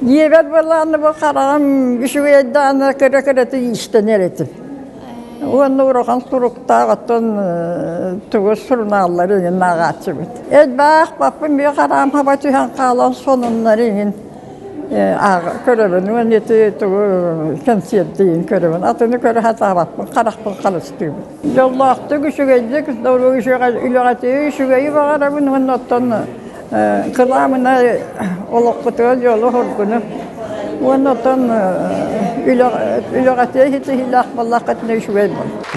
Yiyebet vallahi bu karam şu yedana kere iştenir etim. Onu uğrakan surukta gatton tuğu surnalları nağatçı bit. Bak bakın bir karam hava tühen kalan sonunları körevin ve neti tuğu kensiyettiğin körevin. Atını köre hata bakın karakpın kalıştı. Yollaktı güçü geldik doğru güçü ilagati şu geyi bakarabın ve nottan kılamına olukkutuğu yolu horgunu. ونطن إلى هي لا والله قد نشوي.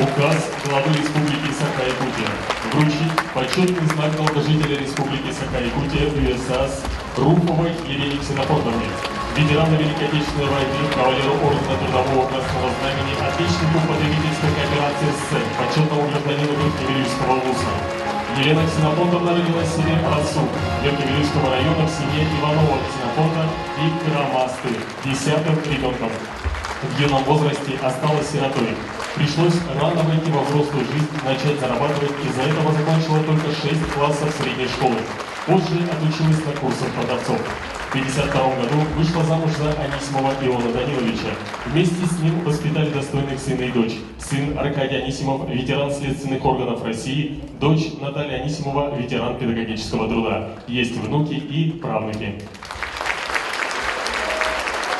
Указ главы Республики Саха-Якутия вручить почетный знак долгожителя Республики Саха-Якутия ЮСАС Руфовой Елене Ксенофондовне, ветерану Великой Отечественной войны, кавалеру Ордена Трудового Красного Знамени, отличнику потребительской кооперации СССР, почетному гражданину Верхневилюйского ВУЗа. Елена Ксенофондовна родилась в селе Арасу Верхневилюйского района в семье Иванова Ксенофонда и Карамасты, 10-м ребенком. В юном возрасте осталась сиротой. Пришлось рано войти во взрослую жизнь, начать зарабатывать, из-за этого закончила только 6 классов средней школы. Позже отучилась на курсах продавцов. В 1952 году вышла замуж за Анисимова Иона Даниловича. Вместе с ним воспитали достойных сына и дочь. Сын Аркадий Анисимов, ветеран следственных органов России, дочь Наталья Анисимова, ветеран педагогического труда. Есть внуки и правнуки.